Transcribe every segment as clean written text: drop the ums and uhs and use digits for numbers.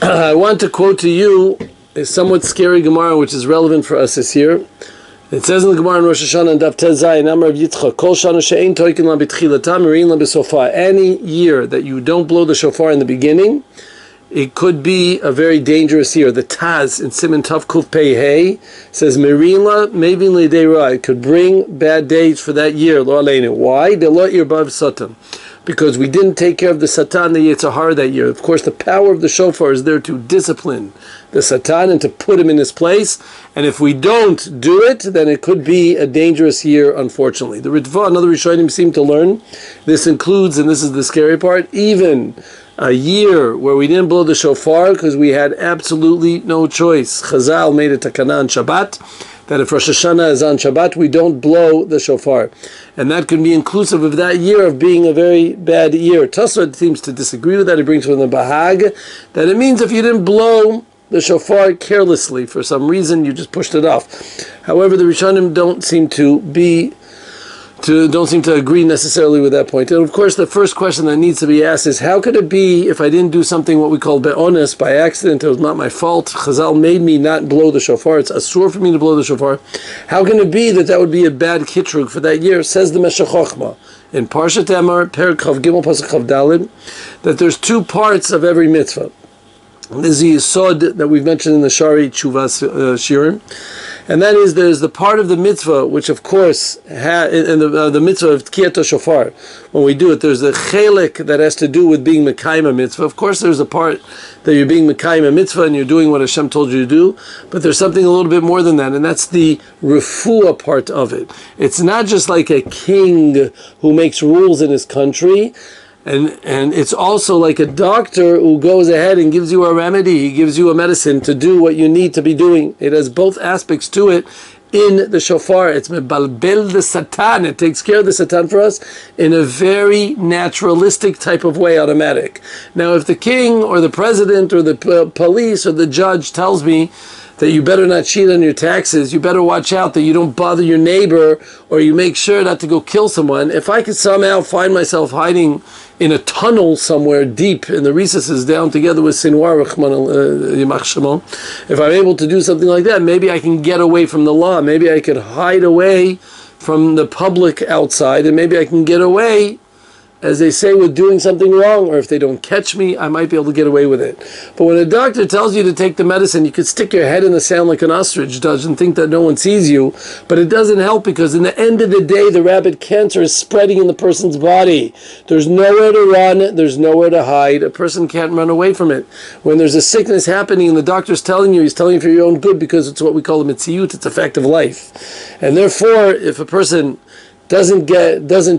I want to quote to you a somewhat scary Gemara, which is relevant for us this year. It says in the Gemara in Rosh Hashana and Daf Tez Zayin, Amar Rav Yitzchak, Kol shana she'ein toikin la b'tchilata merin la b'sofar. Any year that you don't blow the shofar in the beginning, it could be a very dangerous year. The Taz in Siman Tav Kuf Pei Hey says merin la mevin l'idei ra. It could bring bad days for that year. Lo aleinu. Why? De lo irbav satan. Because we didn't take care of the Satan, the Yetzer Hara that year. Of course, the power of the shofar is there to discipline the Satan and to put him in his place. And if we don't do it, then it could be a dangerous year, unfortunately. The Ritva and other Rishonim seem to learn. This includes, and this is the scary part, even a year where we didn't blow the shofar because we had absolutely no choice. Chazal made a takana on Shabbat, that if Rosh Hashana is on Shabbat, we don't blow the shofar. And that can be inclusive of that year of being a very bad year. Tosfot seems to disagree with that. It brings from the Bahag that it means if you didn't blow the shofar carelessly, for some reason you just pushed it off. However, the Rishonim don't seem to agree necessarily with that point. And of course, the first question that needs to be asked is, how could it be if I didn't do something what we call be'ones, by accident, it was not my fault, Chazal made me not blow the shofar, it's asur for me to blow the shofar. How can it be that that would be a bad kitrug for that year? Says the Meshech Chochmah in Parshat Emor, Perek Chav Gimel Pasuk Chav Daled, that there's two parts of every mitzvah. There's the Yisod that we've mentioned in the Shari Tshuvas Shirim, and that is there's the part of the mitzvah which, of course, in the mitzvah of Tkiyat Shofar. When we do it, there's a chelik that has to do with being Mekayim a mitzvah. Of course, there's a part that you're being Mekayim a mitzvah and you're doing what Hashem told you to do, but there's something a little bit more than that, and that's the refuah part of it. It's not just like a king who makes rules in his country. And it's also like a doctor who goes ahead and gives you a remedy, he gives you a medicine to do what you need to be doing. It has both aspects to it in the shofar. It's mebalbel the Satan. It takes care of the Satan for us in a very naturalistic type of way, automatic. Now, if the king or the president or the police or the judge tells me that you better not cheat on your taxes, you better watch out that you don't bother your neighbor, or you make sure not to go kill someone, if I could somehow find myself hiding in a tunnel somewhere deep in the recesses down together with Sinwar, if I'm able to do something like that, maybe I can get away from the law, maybe I could hide away from the public outside, and maybe I can get away, as they say, with doing something wrong, or if they don't catch me, I might be able to get away with it. But when a doctor tells you to take the medicine, you could stick your head in the sand like an ostrich does and think that no one sees you, but it doesn't help, because in the end of the day, the rabid cancer is spreading in the person's body. There's nowhere to run, there's nowhere to hide. A person can't run away from it. When there's a sickness happening and the doctor's telling you, he's telling you for your own good, because it's what we call a mitziyut, it's a fact of life. And therefore, if a person doesn't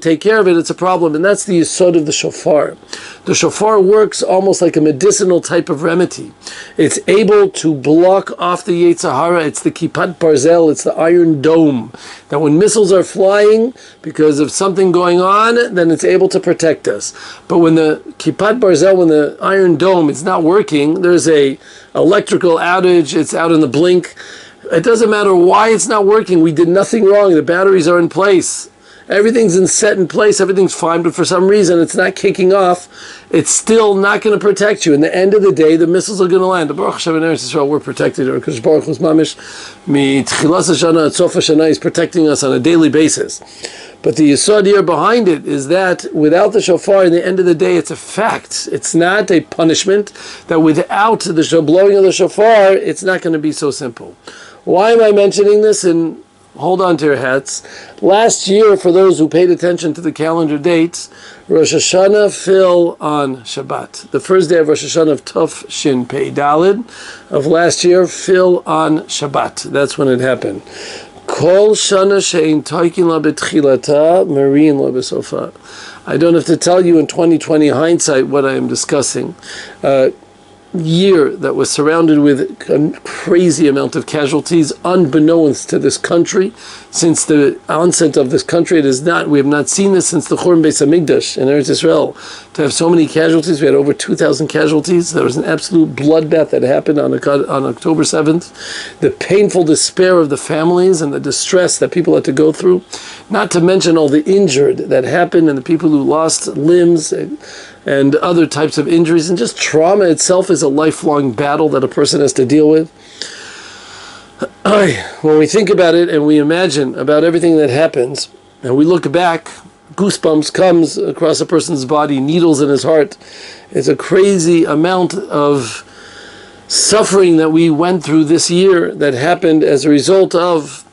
take care of it, it's a problem. And that's the yesod of the shofar. The shofar works almost like a medicinal type of remedy. It's able to block off the Yetzer Hara. It's the Kippat Barzel, it's the iron dome, that when missiles are flying because of something going on, then it's able to protect us. But when the Kippat Barzel, when the iron dome is not working, there's a electrical outage, it's out in the blink, it doesn't matter why it's not working, we did nothing wrong, the batteries are in place, everything's set in place, everything's fine, but for some reason it's not kicking off, it's still not going to protect you. In the end of the day, the missiles are going to land. Baruch Hashem in Eretz Yisrael, we're protected. Because Baruch Hu's mamish, mitchilas Hashana at Sof Hashana, is protecting us on a daily basis. But the yesod here behind it is that without the shofar, in the end of the day, it's a fact. It's not a punishment, that without the blowing of the shofar, it's not going to be so simple. Why am I mentioning this? And hold on to your hats. Last year, for those who paid attention to the calendar dates, Rosh Hashana fell on Shabbat. The first day of Rosh Hashana of Tov Shin Pei Daled of last year fell on Shabbat. That's when it happened. Kol shana she'ein toikin la betchilata merin la besofa. I don't have to tell you in 2020 hindsight what I am discussing. Year that was surrounded with a crazy amount of casualties, unbeknownst to this country. Since the onset of this country, we have not seen this since the Churban Beis Hamikdash in Eretz Yisrael. To have so many casualties, we had over 2,000 casualties. There was an absolute bloodbath that happened on October 7th. The painful despair of the families and the distress that people had to go through. Not to mention all the injured that happened and the people who lost limbs. and other types of injuries, and just trauma itself is a lifelong battle that a person has to deal with. When we think about it and we imagine about everything that happens, and we look back, goosebumps comes across a person's body, needles in his heart. It's a crazy amount of suffering that we went through this year that happened as a result of,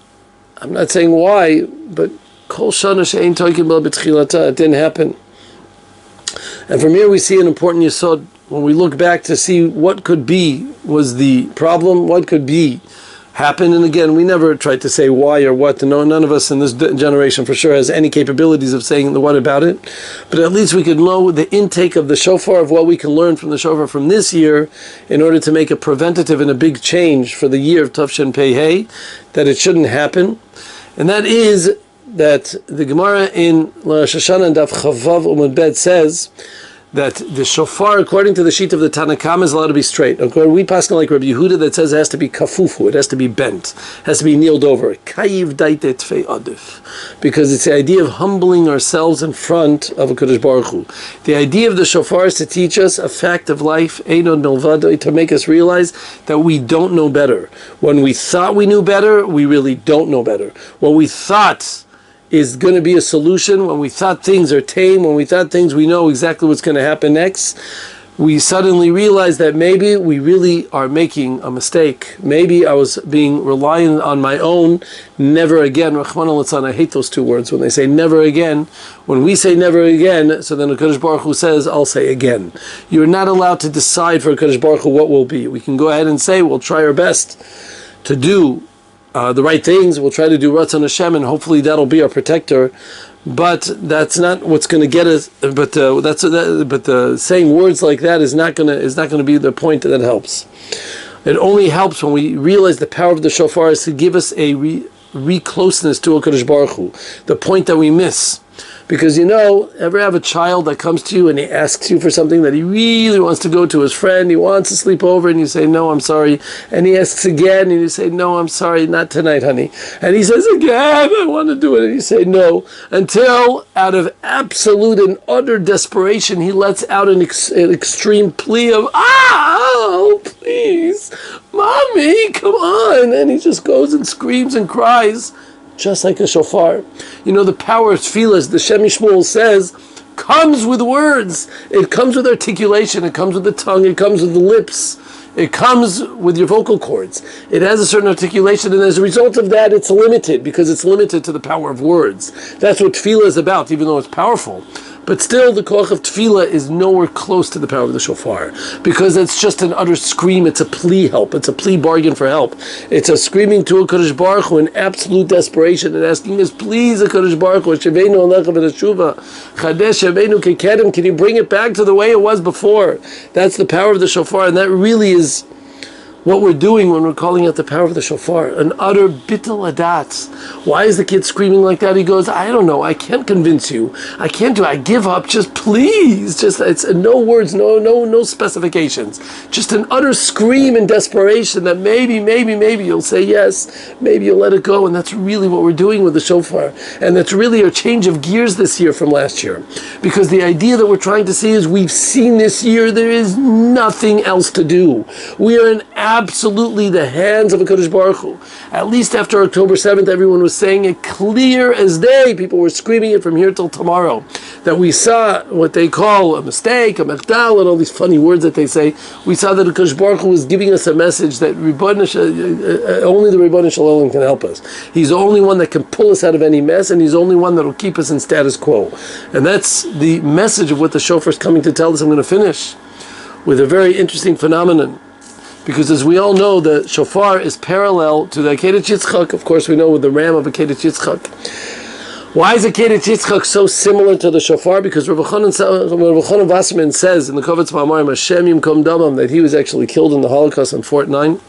I'm not saying why, but kol shana she'ein toikim ba b'tchilata, it didn't happen. And from here we see an important yesod. When we look back to see what could be was the problem, what could be happened, and again, we never tried to say why or what. No, none of us in this generation for sure has any capabilities of saying the what about it, but at least we could know the intake of the shofar, of what we can learn from the shofar from this year in order to make a preventative and a big change for the year of Tavshin Pei Hey, that it shouldn't happen. And that is that the Gemara in Rosh Hashana and Daf Chavav Umud Bet says that the shofar, according to the sheet of the Tanakam, is allowed to be straight. According, we pass like Rabbi Yehuda that says it has to be kafufu, it has to be bent, it has to be kneeled over. Kayiv daite tfei adif, because it's the idea of humbling ourselves in front of a Kadosh Baruch Hu. The idea of the shofar is to teach us a fact of life, einod milvado, to make us realize that we don't know better. When we thought we knew better, we really don't know better. When we thought is going to be a solution, when we thought things are tame, when we thought things we know exactly what's going to happen next, we suddenly realize that maybe we really are making a mistake. Maybe I was being reliant on my own. Never again. Rahman al-Litzan, I hate those two words when they say never again. When we say never again, so then the Kadosh Baruch Hu says, I'll say again. You're not allowed to decide for Kadosh Baruch Hu what will be. We can go ahead and say we'll try our best to do the right things. We'll try to do Ratzon Hashem, and hopefully that'll be our protector. But that's not what's going to get us. But saying words like that is not going to be the point that helps. It only helps when we realize the power of the shofar is to give us a re-closeness to HaKadosh Baruch Hu, the point that we miss. Because ever have a child that comes to you and he asks you for something that he really wants to go to his friend, he wants to sleep over, and you say, no, I'm sorry. And he asks again, and you say, no, I'm sorry, not tonight, honey. And he says again, I want to do it. And you say no. Until, out of absolute and utter desperation, he lets out an extreme plea of, oh, please, mommy, come on. And he just goes and screams and cries, just like a shofar. The power of tefillah, the Shem Yishmuel says, comes with words. It comes with articulation. It comes with the tongue. It comes with the lips. It comes with your vocal cords. It has a certain articulation, and as a result of that, it's limited, because it's limited to the power of words. That's what tefillah is about, even though it's powerful. But still, the koach of tefillah is nowhere close to the power of the shofar, because it's just an utter scream. It's a plea help. It's a plea bargain for help. It's a screaming to a Kadosh Baruch Hu in absolute desperation and asking us, please, a Kadosh Baruch Hu, Sheveinu alecha v'neshuva, Chadesh Sheveinu kekedem, can you bring it back to the way it was before? That's the power of the shofar, and that really is what we're doing when we're calling out the power of the shofar, an utter bittul adat. Why is the kid screaming like that? He goes, I don't know, I can't convince you. I can't do it. I give up. Just please. Just, it's no words, no specifications. Just an utter scream in desperation that maybe you'll say yes, maybe you'll let it go. And that's really what we're doing with the shofar. And that's really a change of gears this year from last year. Because the idea that we're trying to see is we've seen this year, there is nothing else to do. We are in absolutely the hands of a Kadosh Baruch Hu. At least after October 7th, everyone was saying it clear as day. People were screaming it from here till tomorrow, that we saw what they call a mistake, a mechdal, and all these funny words that they say. We saw that the Kadosh Baruch Hu was giving us a message that only the Ribono Shel Olam can help us. He's the only one that can pull us out of any mess, and he's the only one that will keep us in status quo. And that's the message of what the shofar is coming to tell us. I'm going to finish with a very interesting phenomenon. Because as we all know, the shofar is parallel to the Akedat Yitzchak. Of course, we know with the ram of Akedat Yitzchak. Why is Akedat Yitzchak so similar to the shofar? Because Rabbi Chanan Wasserman says in the Kovetz Ma'amarim, Hashem Yimkom Damam, that he was actually killed in the Holocaust on Fort 9.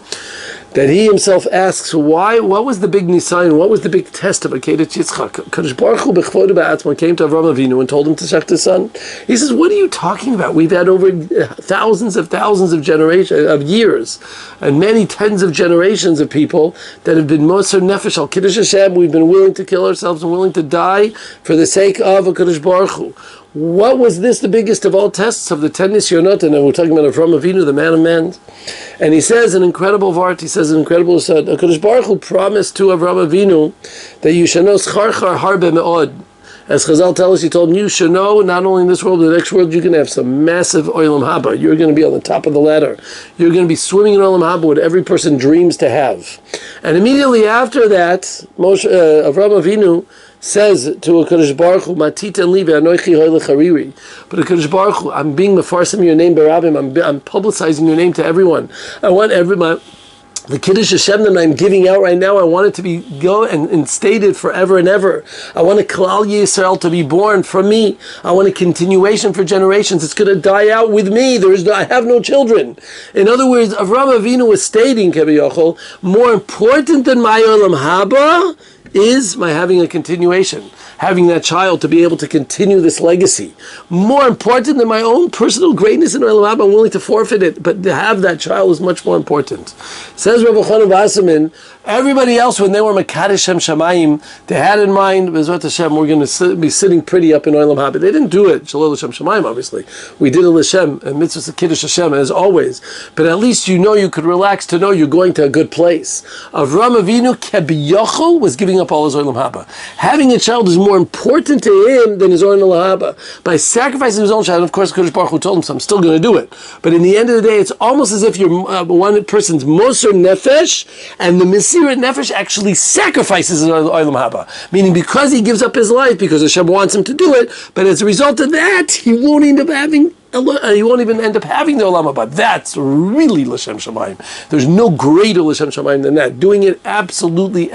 That he himself asks, why? What was the big nisayon? What was the big test of Akedat Yitzchak? Kadosh Baruch Hu b'chvodo ba'atzmo came to Avraham Avinu and told him to shech his son. He says, "What are you talking about? We've had over thousands of years, and many tens of generations of people that have been moser nefesh al kiddush Hashem. We've been willing to kill ourselves and willing to die for the sake of a Kadosh Baruch Hu. What was this the biggest of all tests of the 10 Nisyonot? And we're talking about Avraham Avinu, the man of men. And he says an incredible vart, he says an incredible said, HaKadosh Baruch Hu promised to Avraham Avinu that you shall know schar harbe me'od. As Chazal tell us, he told him, you should know, not only in this world, but in the next world, you're going to have some massive olam haba. You're going to be on the top of the ladder. You're going to be swimming in olam haba, what every person dreams to have. And immediately after that, Avraham Avinu says to HaKadosh Baruch Hu, Matitan li ve'anoichi hoi lechariri. But HaKadosh Baruch Hu, I'm being mefarsim your name berabim. I'm publicizing your name to everyone. I want everyone. The Kiddush Hashem that I'm giving out right now, I want it to be and stated forever and ever. I want a Klal Yisrael to be born from me. I want a continuation for generations. It's going to die out with me. I have no children. In other words, Avraham Avinu was stating, Kebiyachol, more important than my olam haba is my having a continuation, having that child to be able to continue this legacy. More important than my own personal greatness in olam haba, I'm willing to forfeit it, but to have that child is much more important. Says Rabbi Genish, everybody else, when they were Mekadesh Shem Shamayim, they had in mind, Bezrat Hashem, we're going to be sitting pretty up in olam haba. They didn't do it, Shalom Shem Shamayim, obviously. We did it L'Shem, and Mitzvah Kiddush Hashem, as always. But at least you could relax to know you're going to a good place. Avraham Avinu, Kebiyachol, was giving up all his olam haba. Having a child is more important to him than his own olam haba. By sacrificing his own child, and of course, Kadosh Baruch Hu told him, so I'm still going to do it. But in the end of the day, it's almost as if you're one person's Moser Nefesh, and the Mesirat Nefesh actually sacrifices his olam haba. Meaning, because he gives up his life, because Hashem wants him to do it, but as a result of that, he won't even end up having the olam haba. That's really l'shem shamayim. There's no greater l'shem shamayim than that. Doing it absolutely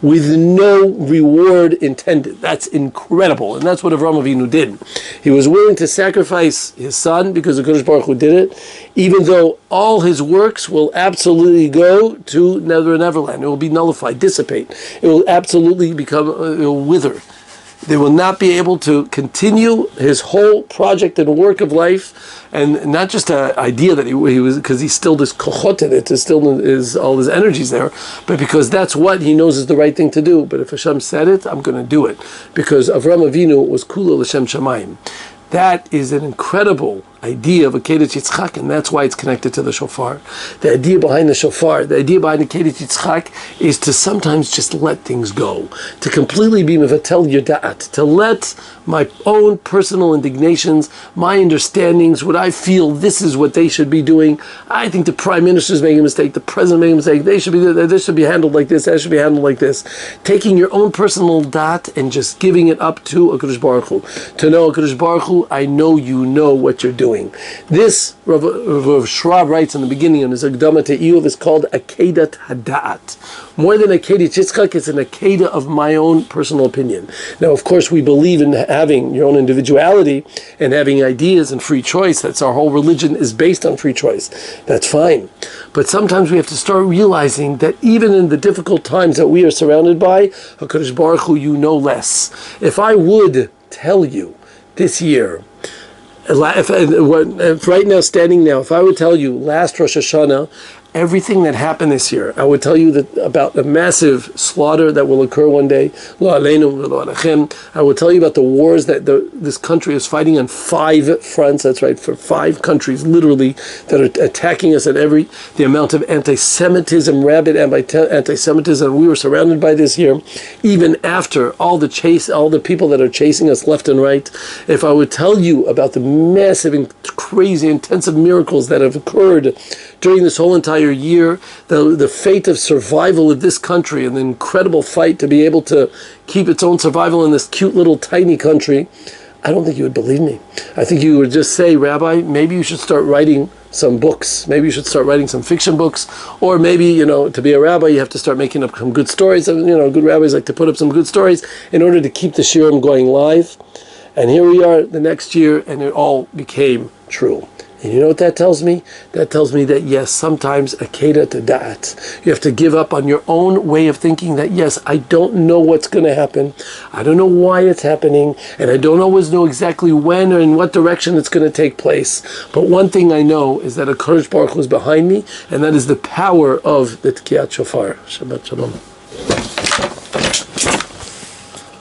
with no reward intended. That's incredible, and that's what Avraham Avinu did. He was willing to sacrifice his son because the Kadosh Baruch Hu did it, even though all his works will absolutely go to Nether and Everland. It will be nullified, dissipate. It will absolutely it will wither. They will not be able to continue his whole project and work of life, and not just an idea that he was, because he's still this kochot in it, still is all his energies there, but because that's what he knows is the right thing to do. But if Hashem said it, I'm going to do it, because Avraham Avinu was kula l'shem shamayim. That is an incredible idea of a Kedesh Yitzchak, and that's why it's connected to the Shofar. The idea behind the Shofar, the idea behind the Kedesh Yitzchak is to sometimes just let things go, to completely be mevatel yoda'at, to let my own personal indignations, my understandings, what I feel this is what they should be doing. I think the Prime Minister's making a mistake, the President making a mistake, this should be handled like this, that should be handled like this. Taking your own personal dat and just giving it up to HaKadosh Baruch Hu. To know HaKadosh Baruch Hu, I know you know what you're doing. This, Rav Shrab writes in the beginning on his Agdama to Iyov, is called Akedat Hada'at. More than Akedat Yitzchak, it's an Akedah of my own personal opinion. Now, of course, we believe in having your own individuality and having ideas and free choice. That's our whole religion is based on free choice. That's fine. But sometimes we have to start realizing that even in the difficult times that we are surrounded by, HaKadosh Baruch Hu, you know less. If I would tell you this year, if right now, standing now, if I would tell you last Rosh Hashana, everything that happened this year, I would tell you that about the massive slaughter that will occur one day. Lo aleinu v'lo alechem. I will tell you about the wars that this country is fighting on 5 fronts. That's right, for 5 countries, literally, that are attacking us at the amount of anti-Semitism, rabid anti-Semitism we were surrounded by this year, even after all the people that are chasing us left and right. If I would tell you about the massive and crazy, intensive miracles that have occurred during this whole entire year, the fate of survival of this country and the incredible fight to be able to keep its own survival in this cute little tiny country, I don't think you would believe me. I think you would just say, Rabbi, maybe you should start writing some books. Maybe you should start writing some fiction books, or maybe, to be a rabbi, you have to start making up some good stories. Good rabbis like to put up some good stories in order to keep the shiurim going live. And here we are the next year, and it all became true. And you know what that tells me? That tells me that yes, sometimes akeda to da'at. You have to give up on your own way of thinking that yes, I don't know what's going to happen. I don't know why it's happening. And I don't always know exactly when or in what direction it's going to take place. But one thing I know is that HaKadosh Baruch Hu is behind me, and that is the power of the Tkiyat Shofar. Shabbat Shalom.